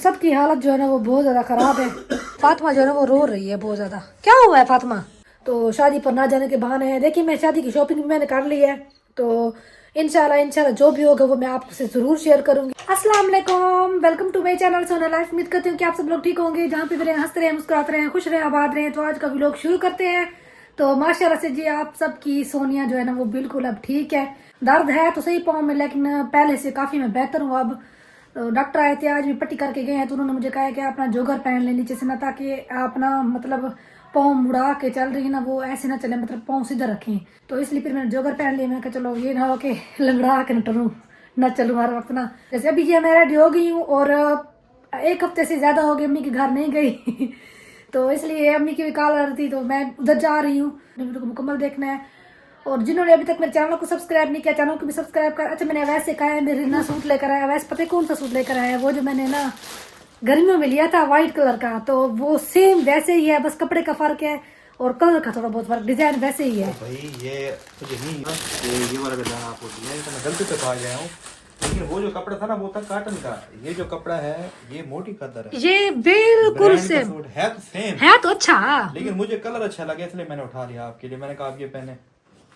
सबकी हालत जो है ना वो बहुत ज्यादा खराब है। फातिमा जो है ना वो रो रही है बहुत ज्यादा। क्या हुआ है फातिमा? तो शादी पर ना जाने के बहाने हैं। देखिए मैं शादी की शॉपिंग भी मैंने कर ली है, तो इंशाल्लाह जो भी होगा वो मैं आपसे जरूर शेयर करूंगी। अस्सलाम वालेकुम, वेलकम टू माय चैनल सोना लाइफ। उम्मीद करती हूँ कि आप सब लोग ठीक होंगे, जहाँ पे भी रहें हंसते रहे, मुस्कुराते रहे, खुश रहे, आबाद रहे। तो आज का व्लॉग शुरू करते हैं। तो माशाल्लाह से जी आप सबकी सोनिया जो है ना वो बिल्कुल अब ठीक है। दर्द है तो सही पाँव में, लेकिन पहले से काफी मैं बेहतर हूँ अब। तो डॉक्टर आए थे आज भी, पट्टी करके गए हैं, तो उन्होंने मुझे कहा है कि अपना जोगर पहन ले नीचे से ना, ताकि अपना मतलब पाँव मुड़ा के चल रही है ना वो ऐसे ना चले, मतलब पाँव सीधा रखें। तो इसलिए फिर मैंने जोगर पहन लिया। मैंने कहा चलो ये ना हो के लंगड़ा के न टरूं न चलूँ हर वक्त ना। जैसे अभी ये मैं रेडी हो गई हूँ और एक हफ्ते से ज्यादा हो गई अम्मी के घर नहीं गई तो इसलिए अम्मी की भी कॉल आ रही थी, तो मैं उधर जा रही हूँ। वीडियो को मुकम्मल देखना है। और जिन्होंने अभी तक मेरे चैनल को सब्सक्राइब नहीं किया, चैनल को भी सब्सक्राइब कर। अच्छा मैंने वैसे कहा है, मेरे ना सूट लेकर आया, वैसे पता है कौन सा सूट लेकर आया है, वो जो मैंने ना गर्मियों में लिया था व्हाइट कलर का, तो वो सेम वैसे ही है, बस कपड़े का फर्क है और कलर का थोड़ा बहुत फर्क, डिजाइन वैसे ही है। भाई ये मुझे नहीं ये वाला डिजाइन आपको दिया है, तो मैं गलती से पा गया हूँ। लेकिन वो जो कपड़ा था ना वो था कॉटन का, ये जो कपड़ा है ये मोटी कदर है। ये बिल्कुल सेम है, तो सेम है, तो अच्छा, लेकिन मुझे कलर अच्छा लगा इसलिए मैंने उठा लिया आपके लिए। मैंने कहा आप ये पहने,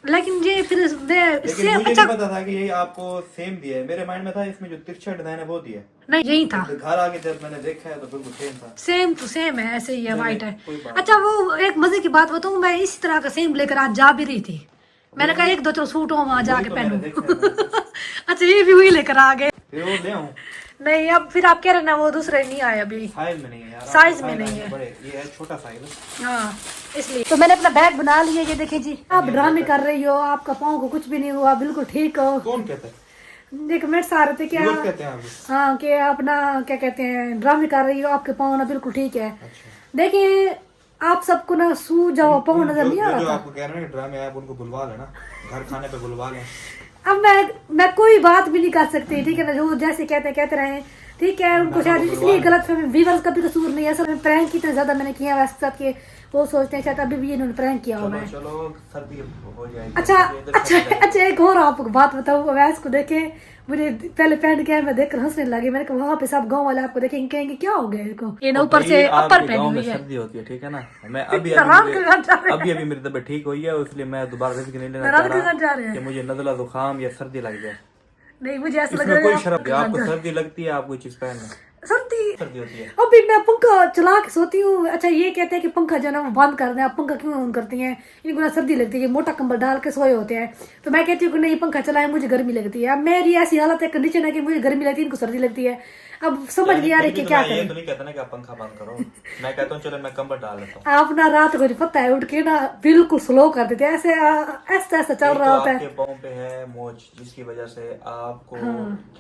लेकिन ये फिर लेकिन मुझे अच्छा नहीं पता था कि ये आपको सेम दिया है। मेरे माइंड में था इसमें जो तिरछा डिजाइन है वो दिया है। नहीं, यही था। तो घर आके जब मैंने देखा है तो बिल्कुल सेम था। सेम टू सेम है, ऐसे ही है, व्हाइट है। कोई बात अच्छा वो एक मजे की बात बताऊं, मैं इसी तरह का सेम लेकर आज जा भी रही थी। मैंने कहा एक दो चलो सूट हो वहां जाके पहनूं अच्छा ये भी वही लेकर आ गए। फिर वो ले आऊं? नहीं अब फिर आप कह रहे ना वो दूसरे नहीं आए अभी, साइज में नहीं है यार, साइज में नहीं है, बड़े ये है छोटा साइज। हाँ इसलिए। तो मैंने अपना बैग बना लिया, ये देखिए जी। आप ड्रामे कर रही हो, आपका पाँव को कुछ भी नहीं हुआ, बिल्कुल ठीक हो। कौन कहता है? देख मिनट आ रहे थे क्या, कहते हैं आप? हाँ कि अपना क्या कहते हैं ड्रामे कर रही हो, आपके पाँव ना बिल्कुल ठीक है। अच्छा। देखिए आप सबको ना सू जाओ पाँव नजर नहीं आ रहा जो था। आपको कह रहे हैं ड्रामे, आप उनको बुलवा लेना, घर खाने पे बुलवा लें। अब मैं कोई बात भी नहीं कर सकती, ठीक है ना, जो जैसे कहते रहे, ठीक है। उनको शायद इसलिए गलत फहमी, व्यूअर्स का भी कसूर नहीं है, असल में प्रैंक कितना ज्यादा मैंने किया वैसे साथ के, वो सोचते हैं शायद अभी भी इन्होंने प्रैंक किया हुआ है। चलो सर्दी हो जाएगी। अच्छा एक और आपको बात बताऊँ, वैसे को देखे मुझे पहले पहन के मैं देखकर हंसने लगी। मैंने कहा वहाँ पे सब गाँव वाले आपको देखेंगे, कहेंगे क्या हो गया इनको, ये ना ऊपर से अपर पहनी हुई है। सर्दी होती है, ठीक है ना। मैं अभी मेरी तबीयत ठीक हुई है, इसलिए मैं दोबारा रिस्क नहीं लेना चाह रहा कि मुझे नजला जुकाम या सर्दी लग जाए। नहीं मुझे ऐसा लग इसमें कोई रहा शर्म, आपको सर्दी लगती है आप कोई चीज पहन लें। सर्दी होती है। अभी मैं पंखा चला के सोती हूँ। अच्छा ये कहते हैं कि पंखा जो है ना वो बंद कर दें, आप पंखा क्यों ऑन करती हैं, इनको ना सर्दी लगती है, मोटा कंबल डाल के सोए होते हैं। तो मैं कहती हूँ कि नहीं पंखा चलाए, मुझे गर्मी लगती है। अब मेरी ऐसी हालत है, कंडीशन है कि मुझे गर्मी लगती है, इनको सर्दी लगती है। अब समझ नहीं आ रही कि क्या करें। ये तो नहीं कहता ना कि आप पंखा बंद करो, मैं कहता हूँ चलो मैं कंबल डाल लेता हूँ। आप ना रात को पता है उठ के ना बिल्कुल स्लो कर देते, ऐसे ऐसा ऐसा चल रहा होता है। आपके पाँव पे है मोच, जिसकी वजह से आपको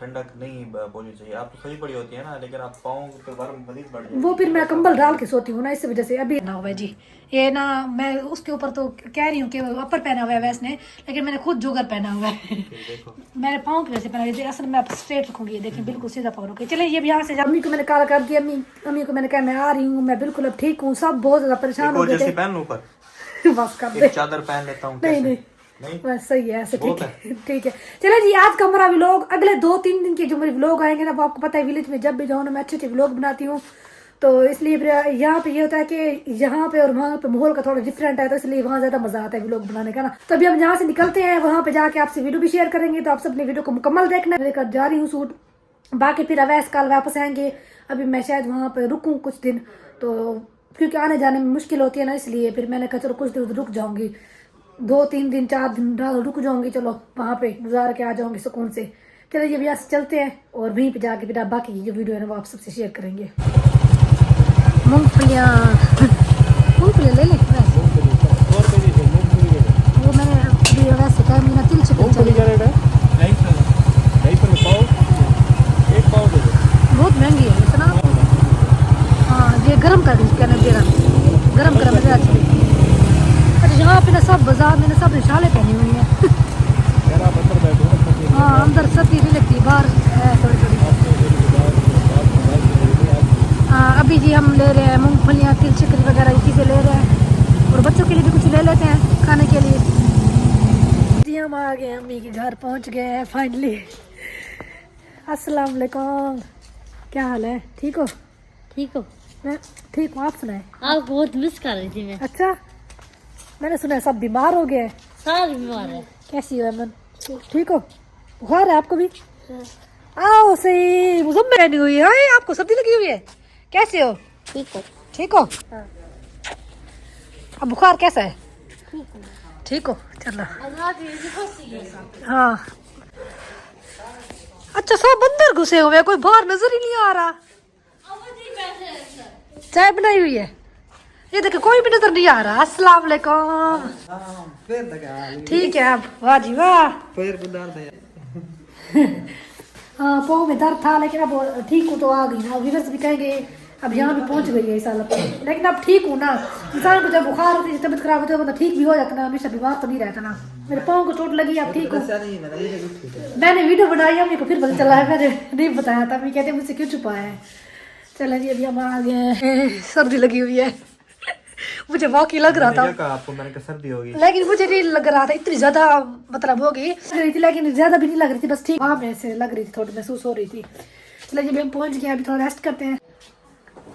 ठंडक नहीं पहुंचनी चाहिए। आप तो सही पड़ी होती है ना, लेकिन आप पाँव पे गर्म मजीद बढ़ जाए। वो फिर मैं कंबल डाल के सोती हूँ ना, इस वजह से अभी ना हुआ जी। ये ना मैं उसके ऊपर तो कह रही हूँ कि अपर पहना हुआ है वैसे, लेकिन मैंने खुद जोगर पहना हुआ है मैंने पाँव की वजह से पहना हुआ है। असल में आप स्ट्रेट रखूंगी, देखिए बिल्कुल सीधा पाँव रखिए। चलिए ये भी यहाँ से अम्मी को मैंने कॉल कर दिया, अम्मी को मैंने कहा मैं आ रही हूँ, मैं बिल्कुल अब ठीक हूँ। सब बहुत ज्यादा परेशान हो गए थे। पहन लूं पर बस कर दे, चादर पहन लेता हूँ। नहीं बस सही है ऐसे, ठीक है। चलो जी आज का हमारा व्लॉग, अगले 2-3 दिन के जो मेरे व्लॉग आएंगे ना, वो आपको पता है विलेज में जब भी जाऊँ ना मैं अच्छे व्लॉग बनाती हूँ। तो इसलिए यहाँ पे ये होता है कि यहाँ पे और वहाँ पे माहौल का थोड़ा डिफरेंट है, तो इसलिए वहाँ ज्यादा मजा आता है व्लॉग बनाने का ना। तो अभी हम यहाँ से निकलते हैं, वहाँ पे जाके आपसे वीडियो भी शेयर करेंगे, तो आप सब अपनी वीडियो को मुकम्मल देखना। लेकर जा रही हूँ सूट, बाकी फिर अवैस कल वापस आएंगे। अभी मैं शायद वहाँ पे रुकूँ कुछ दिन, तो क्योंकि आने जाने में मुश्किल होती है ना, इसलिए फिर मैंने कहा चलो कुछ दिन रुक जाऊंगी, 2-3 दिन 4 दिन रुक जाऊंगी, चलो वहाँ पे गुजार के आ जाऊंगी सुकून से। चलिए ये यहाँ से चलते हैं और वहीं पे जाके फिर बाकी की जो वीडियो है ना वो आप सबसे शेयर करेंगे। मूंगफलियाँ ले लें वो मैंने अभी वैसे कहा मेरा तिल चिकन बहुत महंगी है इतना। हाँ ये गर्म कर दी, गरम अच्छी। अच्छा यहाँ पे ना सब बाजार में ना सब रिशाले पहनी हुई है हाँ अंदर सर्दी नहीं लगती, बाहर है थोड़ी। हाँ अभी जी हम ले रहे हैं मूंगफलियाँ, तिल चिकन वगैरह ये चीज़ें ले रहे हैं, और बच्चों के लिए भी कुछ ले लेते हैं खाने के लिए जी। हम आ गए, अम्मी के घर पहुँच गए हैं फाइनली। अस्सलाम वालेकुम, क्या हाल है? ठीक हो? ठीक हो? मैं ठीक हूँ, आप सुनाए? आप बहुत मिस कर रही थी मैं। अच्छा, मैंने सुना है सब बीमार हो गए। सारे बीमार है। कैसी हो अमन? ठीक हो? बुखार है आपको भी? आओ सही, मुझे नहीं हुई है, आपको सर्दी लगी हुई है। कैसे हो? ठीक हो? ठीक हो? हाँ। अब बुखार कैसा है? ठीक हो? चलो। हाँ। अच्छा, सब अंदर घुसे हुए हैं, कोई बाहर नजर ही नहीं आ रहा। चाय बनाई हुई है, ये देखो कोई भी नजर नहीं आ रहा। अस्सलाम वालेकुम। ठीक है अब, वाह जी वाह। हाँ, पाँव में दर्द था लेकिन अब ठीक हूँ तो आ गई ना। व्यूअर्स भी कहेंगे अब यहाँ भी पहुँच गई है इस साल, लेकिन अब ठीक हूँ ना। इंसान को जब बुखार होती है, तबीयत खराब होती है, मतलब ठीक भी हो जाता ना, हमेशा बीमार तो नहीं रहता ना। मेरे पाँव को चोट लगी, अब ठीक हूँ। मैंने वीडियो बनाई है, मेरे को फिर पता चला है, मैंने नहीं बताया था। मैं कहते मुझसे क्यों छुपाया है। चलो जी, अभी हम आ गए हैं। सर्दी लगी हुई है, मुझे वाकई लग रहा था आपको, मैंने कहा सर्दी होगी, लेकिन मुझे नहीं लग रहा था इतनी ज्यादा, मतलब होगी लग रही थी, लेकिन ज्यादा भी नहीं लग रही थी, बस ठीक वहाँ में से लग रही थी, थोड़ी महसूस हो रही थी। चलो जी, हम पहुँच गए, अभी थोड़ा रेस्ट करते हैं।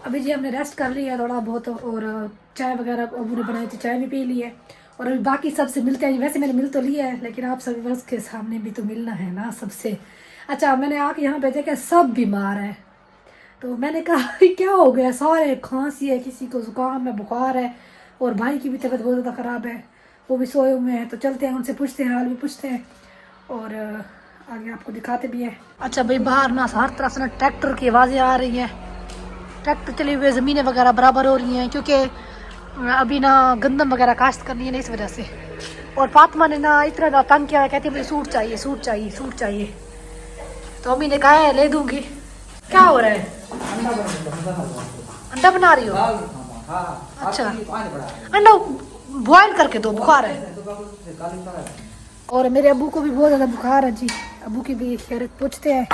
अभी जी हमने रेस्ट कर लिया थोड़ा बहुत, और चाय वगैरह अबू ने बनाई थी, चाय भी पी ली है, और अभी बाकी सबसे मिलते हैं। वैसे मैंने मिल तो लिया है, लेकिन आप सब वर्ष के सामने भी तो मिलना है ना सबसे। अच्छा, मैंने आके यहाँ पे देखा सब बीमार है, तो मैंने कहा क्या हो गया? सारे खांसी है, किसी को जुकाम है, बुखार है, और भाई की भी तबीयत बहुत ज़्यादा ख़राब है, वो भी सोए हुए हैं। तो चलते हैं, उनसे पूछते हैं, हाल भी पूछते हैं, और आगे आपको दिखाते भी हैं। अच्छा भाई, बाहर ना हर तरफ से ना ट्रैक्टर की आवाज़ें आ रही हैं। ट्रैक्टर चले हुए, ज़मीनें वगैरह बराबर हो रही हैं, क्योंकि अभी ना गंदम वगैरह काश्त करनी है ना, इस वजह से। और फातिमा ने ना इतना तंग किया है, कहती है मुझे सूट चाहिए, सूट चाहिए, सूट चाहिए। तो अम्मी ने कहा है ले दूँगी। क्या हो रहा है? अंडा बना रही हो? अच्छा, अंडा बॉयल करके दो, बुखार है। और मेरे अबू को भी बहुत ज़्यादा बुखार है जी। अबू की भी खैरियत पूछते हैं।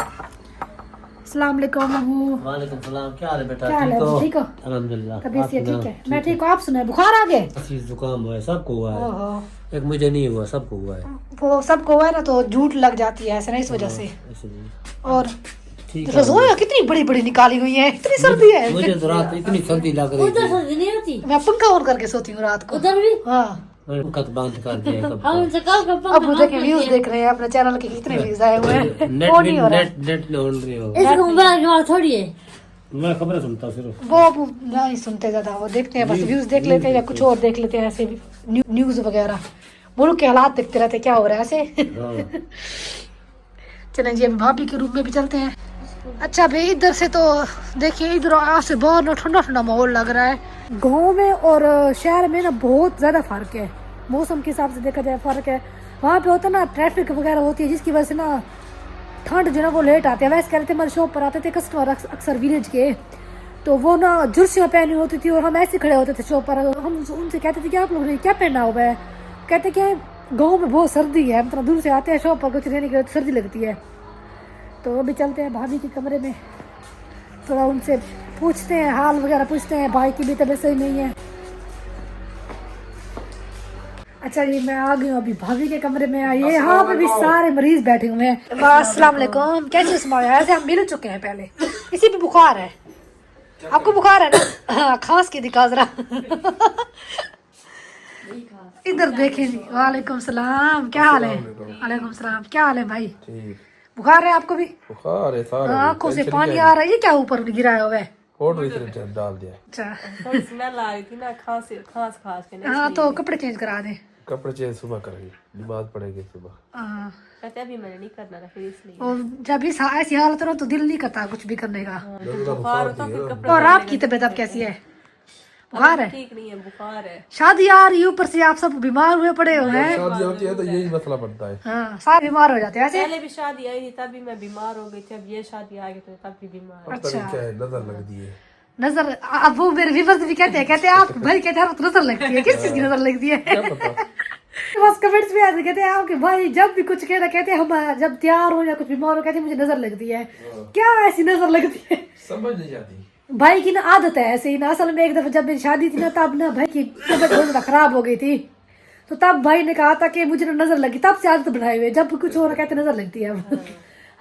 अस्सलाम वालेकुम अबू। वालेकुम सलाम। क्या हाल है बेटा? क्या हाल है? ठीक हो? अल्हम्दुलिल्लाह। तबीयत से ठीक है? मैं ठीक हूँ, आप सुनाए? बुखार आ गए? जुकाम हुआ है, सबको हुआ है, ओहो, एक मुझे नहीं हुआ, सबको हुआ है। वो सबको हुआ है ना, तो झूठ लग जाती है ऐसे ना, इस वजह से। इसलिए और ठीक है। रसोई कितनी बड़ी बड़ी निकाली हुई है, इतनी सर्दी है। मुझे तो रात इतनी सर्दी लग रही उधर थी, सर्दी नहीं होती? मैं पंखा ऑन करके सोती हूँ रात को। उधर भी? हाँ, मैंने पंखा तो बंद कर दिया है कब हम का। उनसे कल का पंखा अब मुझे के व्यूज देख रहे हैं अपने चैनल के, कितने व्यूज आए हुए हैं। नेट वो नहीं हो रहा, नेट ऑन नहीं हो। इसको मोबाइल की बात थोड़ी है। मैं खबरें सुनता सिर्फ। वो अब नहीं सुनते ज्यादा, वो देखते हैं बस, व्यूज देख लेते हैं या कुछ और देख लेते हैं, ऐसे न्यूज वगैरह, मुल्क के हालात देखते रहते हैं क्या हो रहा है ऐसे। हाँ। चलें जी, अभी भाभी के रूम में भी चलते हैं। अच्छा भाई, इधर से तो देखिए, इधर आज से बहुत ना ठंडा ठंडा माहौल लग रहा है। गांव में और शहर में ना बहुत ज्यादा फर्क है, मौसम के हिसाब से देखा जाए फर्क है। वहाँ पे होता है ना, ट्रैफिक वगैरह होती है, जिसकी वजह से ना ठंड जो ना वो लेट आते हैं। वैसे कह रहे थे, हमारे शॉप पर आते थे कस्टमर अक्सर विलेज के, तो वो ना जर्सियाँ पहनी होती थी, और हम ऐसे खड़े होते थे शॉप पर। हम उनसे कहते थे कि आप लोग ने क्या पहना हुआ है? कहते कि गाँव में बहुत सर्दी है, मतलब दूर से आते हैं शॉप पर कुछ लेने के लिए, सर्दी लगती है। तो अभी चलते हैं भाभी के कमरे में, थोड़ा उनसे पूछते हैं, हाल वगैरह पूछते हैं। भाई की भी तबीयत सही नहीं है। अच्छा जी, मैं आ गई हूँ अभी भाभी के कमरे में। ये यहाँ पे भी सारे मरीज बैठे हुए हैं। अस्सलाम वालेकुम। कैसे सुनाया? ऐसे हम मिल चुके हैं पहले। किसी भी बुखार है? आपको बुखार है ना? हाँ, खांस की दिखा जरा। इधर देखें जी। वालेकुम सलाम, क्या हाल है? वालेकुम सलाम, क्या हाल है भाई? बुखार है आपको भी? बुखार है सारा, आंखों से पानी आ रहा है, ये क्या ऊपर गिरा हुआ है? पाउडर इधर डाल दिया। अच्छा, स्मेल आ रही थी ना, खांस के ना। हाँ, तो कपड़े चेंज करा दे। कपड़े चेंज सुबह करेंगे, नमाज पढ़ेंगे सुबह। हाँ, कहते अभी मैंने नहीं करना था, फिर इसलिए। और जब इस ऐसी हालत हो तो दिल नहीं करता कुछ भी करने का। बुखार होता फिर कपड़े और आपकी तबीयत अब कैसी है? बुखार है? ठीक नहीं है, बुखार है। शादी आ रही है, ऊपर से आप सब बीमार हुए पड़े हुए हैं। शादी होती है तो यही मसला बनता है। हाँ, सारे बीमार हो जाते हैं ऐसे। पहले भी शादी आई थी, तभी मैं बीमार हो गई थी। अब ये शादी आ गई तो तब भी बीमार। अब तक क्या है, नजर लगती है। नजर, अब वो मेरे व्यूअर्स भी कहते हैं आप भाई कहते हैं आपको नजर लगती है। किस चीज की नजर लगती है? क्या पता। बस कमेंट्स में आते कहते हैं आपके भाई जब भी कुछ कहना कहते हैं, हम जब तैयार हो या कुछ बीमार हो कहते हैं मुझे नजर लगती है। क्या ऐसी नजर लगती है? समझ नहीं जाती। भाई की ना आदत है ऐसे ही ना। असल में एक दफा जब मेरी शादी थी ना, तब ना भाई की तबीयत बहुत ज्यादा खराब हो गई थी, तो तब भाई ने कहा था कि मुझे ना नजर लगी, तब से आदत बनाई हुई है, जब कुछ और कहते नजर लगती है।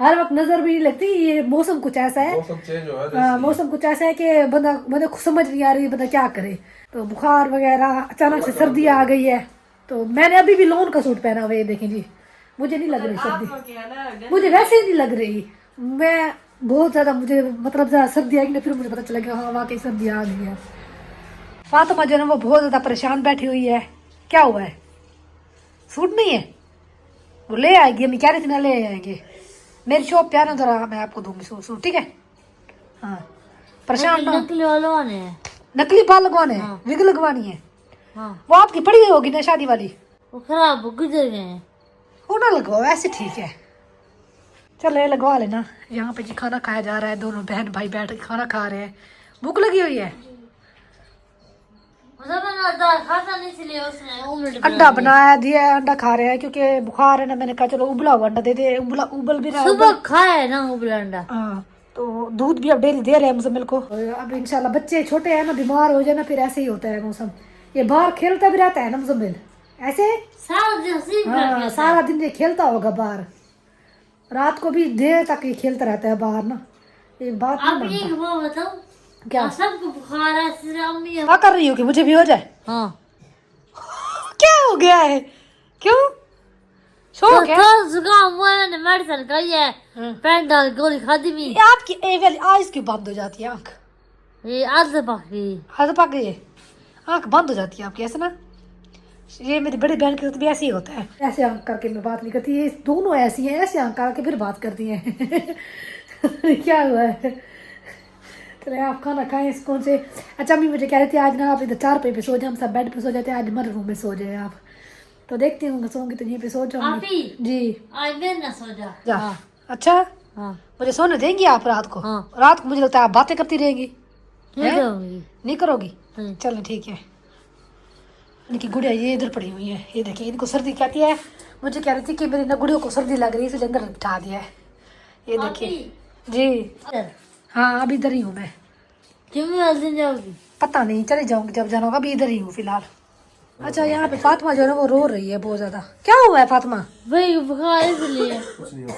हर वक्त नजर भी नहीं लगती। ये मौसम कुछ ऐसा है, मौसम चेंज हो रहा है। मौसम कुछ ऐसा है कि बंदा बंदा खुद समझ नहीं आ रही बंदा क्या करे। तो बुखार वगैरह, अचानक से सर्दी आ गई है। तो मैंने अभी भी लॉन का सूट पहना हुआ है, ये देखें जी, मुझे नहीं लग रही सर्दी, मुझे वैसे ही नहीं लग रही। मैं बहुत ज्यादा, मुझे मतलब ज्यादा सर्दी आएगी ना फिर मुझे पता चलेगा हाँ वाकई सर्दी आ गई है। फातिमा जो है वो बहुत ज्यादा परेशान बैठी हुई है। क्या हुआ है? सूट नहीं है? वो ले आएगी, अम्मी कह रही थी ना ले आएंगे। मेरी शॉप पे आना जरा, मैं आपको दूंगी सूट, ठीक है? हाँ, परेशान ना। नकली वालों ने है। नकली बाल लगवाने हैं, विग लगवानी है। हाँ, वो आपकी पड़ी हुई होगी ना शादी वाली, वो खराब गुजर गए हैं। वो ना लगवाओ, ऐसे ठीक है। चल ये लगवा लेना। यहाँ पे जी खाना खाया जा रहा है, दोनों बहन भाई बैठ के खाना खा रहे हैं। भूख लगी हुई है। खाता नहीं, इसलिए उसने ऑमलेट अंडा बनाया दिया है, अंडा खा रहे हैं क्योंकि बुखार है ना। मैंने कहा चलो उबला हुआ अंडा दे दे, उबल भी रहा है। सुबह खाया ना उबला अंडा। हाँ, तो दूध भी अब डेली दे रहे हैं मुजम्मिल को। अब इंशाल्लाह बच्चे छोटे हैं ना, बीमार हो जाए ना फिर ऐसे ही होता है मौसम। ये बाहर खेलता भी रहता है ना मुजम्मिल ऐसे। सारा दिन हंसी हाँ, सारा दिन ये खेलता होगा बाहर, रात को भी देर तक ये खेलता रहता है बाहर ना। ये बात आप नहीं ये मानता। वो बताओ, क्या सबको बुखार है, सिर्फ अम्मी क्या कर रही हो कि मुझे भी हो जाए? हाँ, क्या हो गया है? क्यों शौक है? तो जुकाम हुआ है, मैंने मेडिसिन खाई है, पेट डाल गोली खादी भी। ये आपकी वाली आइज क्यों बंद हो जाती है? आंख ये आदत पक गई। हाथ पक गई है, आंख बंद हो जाती है आपकी ऐसे ना। ये मेरी बड़ी बहन के साथ भी ऐसे ही होता है। ऐसे आंख करके मैं बात नहीं करती, ये दोनों ऐसी हैं, ऐसे आंख करके फिर बात करती हैं। क्या हुआ है? चले आप खाना खाएं कौन से। अच्छा अम्मी मुझे कह रही थी आज ना आप इधर 4 पे सो जाए, हम सब बेड पे सो जाते हैं, आज हमारे रूम में सो जाए आप। तो देखती हूँ सोऊंगी तो यहीं पे सो जाऊंगी आपी जी। आज मेरे ना सो जा। जा अच्छा, हाँ, मुझे सोने देंगी आप रात को? हाँ। रात को मुझे लगता है आप बातें करती रहेंगी। नहीं हैं? दूंगी। नहीं करोगी? हम्म। चलो ठीक है। इनकी गुड़िया ये इधर पड़ी हुई है, ये देखिए इनको सर्दी कहती है। मुझे कह रही थी कि मेरी ना गुड़ियों को सर्दी लग रही है इसलिए अंदर बिठा दिया है। ये देखिए जी। हाँ अभी इधर ही हूँ मैं, क्यों आज दिन जाओगी? पता नहीं चले जाऊंगी जब जाना होगा, अभी इधर ही हूँ फिलहाल। अच्छा यहाँ पे फातिमा जो है ना वो रो रही है बहुत ज्यादा। क्या हुआ है फातिमा? वही बुखार इसलिए।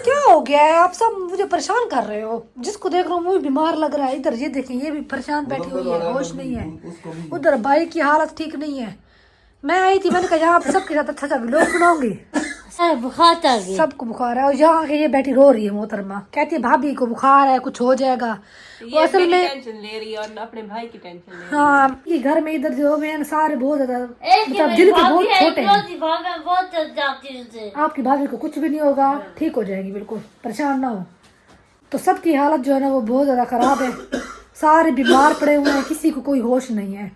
क्या हो गया है? आप सब मुझे परेशान कर रहे हो, जिसको देख रहा हूँ वो भी बीमार लग रहा है। इधर ये देखें ये भी परेशान बैठी हुई है, होश नहीं है। उधर भाई की हालत ठीक नहीं है। मैं आई थी, मैंने कहा यहाँ पे सबके साथ अच्छा सा व्लॉग बनाऊंगी। बुखार चल गई। सबको बुखार है और यहाँ के ये बैठी रो रही है मोहतरमा, कहती है भाभी को बुखार है, कुछ हो जाएगा। वो असल में टेंशन ले रही है और अपने भाई की टेंशन ले रही है। हाँ ये घर में इधर जो मैं सारे बहुत ज्यादा मतलब दिल के बहुत छोटे हैं। बहुत जाती है। आपकी भाभी को कुछ भी नहीं होगा, ठीक हो जाएगी, बिल्कुल परेशान ना हो। तो सबकी हालत जो है ना वो बहुत ज्यादा खराब है, सारे बीमार पड़े हुए हैं, किसी को कोई होश नहीं है।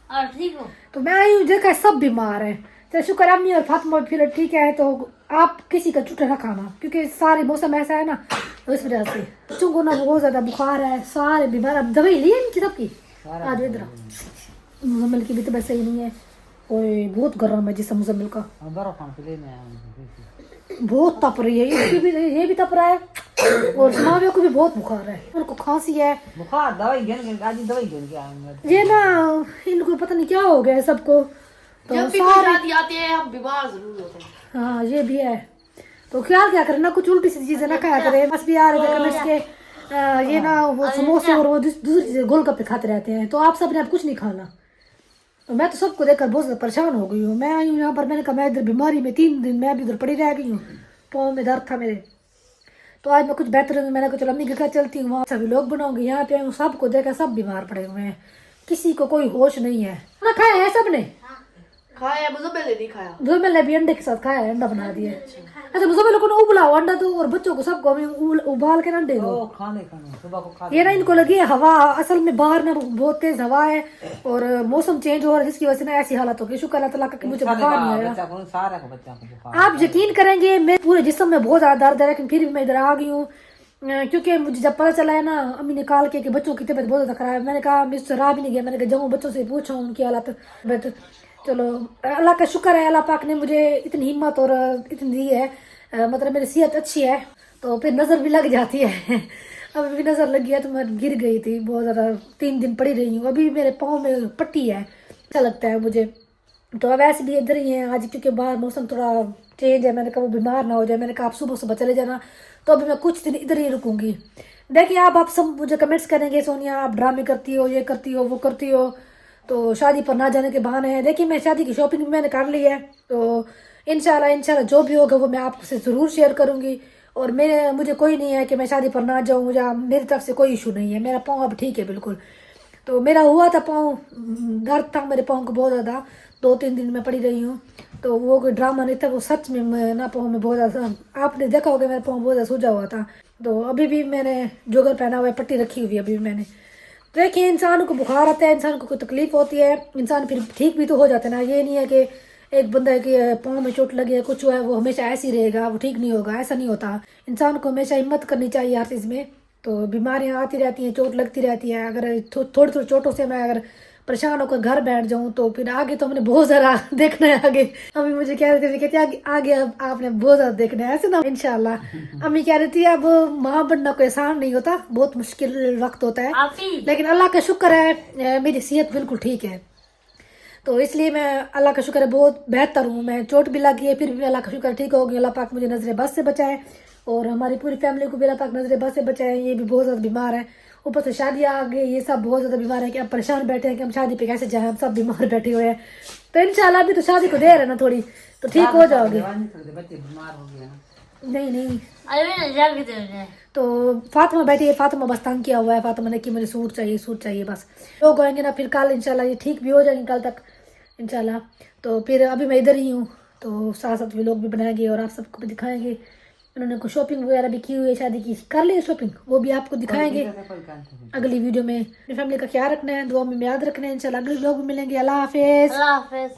और ठीक हो? तो मैं आई हूँ देखा सब बीमार है। चलो शुक्र अम्मी और फातिमा फिर ठीक है। तो आप किसी का झूठा ना खाना क्योंकि सारे मौसम ऐसा है ना, तो इस वजह से बच्चों को ना बहुत ज्यादा बुखार है, सारे बीमार। अब दवाई ली है इनकी सबकी? आज इधर मुजम्मिल की भी तबीयत सही नहीं है, कोई बहुत गर्म है जिसम मुजम्मिल का, बहुत तप रही है। इसकी भी ये भी तप रहा है और समावियों को भी बहुत बुखार है, उनको खांसी है। बुखार दवाई घेन ये ना इनको पता नहीं क्या हो गया है सबको। तो सारे आती है हम बीमार जरूर होते हैं। हाँ ये भी है। तो ख्याल क्या करें ना, कुछ उल्टी सी चीजें ना खाया करें। बस भी आ रहे थे कमेंट्स के ये ना वो समोसे और वो दूसरी चीजें गोलगप्पे खाते रहते हैं। तो आप सब ने अब कुछ नहीं खाना। तो मैं तो सबको देखकर बहुत ज्यादा परेशान हो गई हूँ। मैं आई हूँ यहाँ पर, मैंने कहा मैं इधर बीमारी में 3 दिन मैं भी इधर पड़ी रह गई हूँ, पाँव में दर्द था मेरे। तो आज मैं कुछ बेहतर हूँ, मैंने कहा चलो अम्मी के घर चलती हूँ, वहाँ सभी लोग बनाऊंगी। यहाँ पे आई हूँ, सबको देखा सब बीमार पड़े हुए हैं, किसी को कोई होश नहीं है। खाना खाया है सबने? खाया मुझे नहीं खाया। मुजम्मिल ने भी अंडे के साथ खाया है, अंडा बना दिया। अच्छा मुजम्मिल को ना उबला हुआ अंडा दो और बच्चों को सबको उबाल के अंडे दो। खाने सुबह को खा। ये ना इनको लगी है हवा, असल में बाहर ना बहुत तेज हवा है और मौसम चेंज हो रहा है जिसकी वजह से ना ऐसी हालत हो गई। शुक्र अल्लाह तआला का कि मुझे बुखार नहीं आया। सारा को बच्चा को बुखार। आप यकीन करेंगे मेरे पूरे जिस्म में बहुत ज्यादा दर्द है, लेकिन फिर भी मैं इधर आ गई हूँ क्योंकि मुझे जब पता चला है ना अम्मी निकाल के कि बच्चों की तबीयत बहुत ज्यादा खराब है। मैंने कहा मुझसे रहा भी नहीं गया, मैंने कहा जाऊँ बच्चों से पूछा उनकी हालत। बट चलो अल्लाह का शुक्र है, अल्लाह पाक ने मुझे इतनी हिम्मत और इतनी दी है, मतलब मेरी सेहत अच्छी है। तो फिर नज़र भी लग जाती है। अब भी नज़र लगी है तो मैं गिर गई थी बहुत ज़्यादा, 3 दिन पड़ी रही हूँ। अभी मेरे पाँव में पट्टी है, अच्छा लगता है मुझे। तो अब ऐसे भी इधर ही है आज क्योंकि बाहर मौसम थोड़ा चेंज है, मैंने कहा वो बीमार ना हो जाए, मैंने कहा आप सुबह सुबह चले जाना, तो अभी मैं कुछ दिन इधर ही रुकूंगी। देखिए आप सब मुझे कमेंट्स करेंगे सोनिया आप ड्रामे करती हो, ये करती हो, वो करती हो, तो शादी पर ना जाने के बहाने हैं। देखिए मैं शादी की शॉपिंग भी मैंने कर ली है, तो इंशाल्लाह जो भी होगा वो मैं आपसे ज़रूर शेयर करूँगी। और मुझे कोई नहीं है कि मैं शादी पर ना जाऊँ, मुझे मेरी तरफ से कोई इशू नहीं है, मेरा पाँव अब ठीक है बिल्कुल। तो मेरा हुआ था पाँव, दर्द था मेरे पाँव को बहुत ज़्यादा, 2-3 दिन में पड़ी रही हूँ, तो वो कोई ड्रामा नहीं था, वो सच में ना पाँव में बहुत ज़्यादा, आपने देखा होगा मेरा पाँव बहुत ज़्यादा सूजा हुआ था। तो अभी भी मैंने जोगर पहना हुआ है, पट्टी रखी हुई है अभी भी मैंने। देखिए इंसान को बुखार आता है, इंसान को कोई तकलीफ होती है, इंसान फिर ठीक भी तो हो जाता है ना। ये नहीं है कि एक बंदा है कि पाँव में चोट लगी है कुछ हुआ है वो हमेशा ऐसे ही रहेगा, वो ठीक नहीं होगा, ऐसा नहीं होता। इंसान को हमेशा हिम्मत करनी चाहिए हर चीज़ में। तो बीमारियां आती रहती हैं, चोट लगती रहती है, अगर थोड़ी थोड़ी चोटों से मैं अगर परेशान होकर घर बैठ जाऊं तो फिर आगे तो हमने बहुत ज़्यादा देखना है। आगे अम्मी मुझे कह रही थी, कहती आगे अब आपने बहुत ज़्यादा देखना है, ऐसे ना इंशाल्लाह। अम्मी कह रही थी अब माँ बनना कोई आसान नहीं होता, बहुत मुश्किल वक्त होता है, लेकिन अल्लाह का शुक्र है मेरी सेहत बिल्कुल ठीक है। तो इसलिए मैं अल्लाह का शुक्र है बहुत बेहतर हूँ। मैं चोट भी लगी है फिर भी अल्लाह का शुक्र ठीक हो गई। अल्लाह पाक मुझे नजर बस से बचाए और हमारी पूरी फैमिली को भी अल्लाह पाक नजर बस से बचाए। ये भी बहुत ज़्यादा बीमार है, ऊपर से शादी आ गई, ये सब बहुत ज़्यादा बीमार है कि अब परेशान बैठे हैं कि हम शादी पे कैसे जाएं, हम सब बीमार बैठे हुए हैं। तो इंशाल्लाह अभी तो शादी को देर है ना थोड़ी, तो ठीक हो जाओगे। बच्चे बीमार हो गए ना। नहीं अरे ना जा के दे तो फातिमा बैठी है, फातिमा बस तंग किया हुआ है, फातिमा ने कि मुझे सूट चाहिए बस। लोग आएंगे ना फिर कल इंशाल्लाह ये ठीक भी हो जाएंगे कल तक इंशाल्लाह। तो फिर अभी मैं इधर ही हूँ, तो साथ साथ भी लोग भी बनाएंगे और आप सबको भी दिखाएंगे। उन्होंने कुछ शॉपिंग वगैरह भी की हुई है, शादी की कर ली है शॉपिंग, वो भी आपको दिखाएंगे अगली वीडियो में। अपनी फैमिली का ख्याल रखना है, दुआ में याद रखना है। इंशाल्लाह अगले लोग भी मिलेंगे। अल्लाह हाफिज। अल्लाह हाफिज।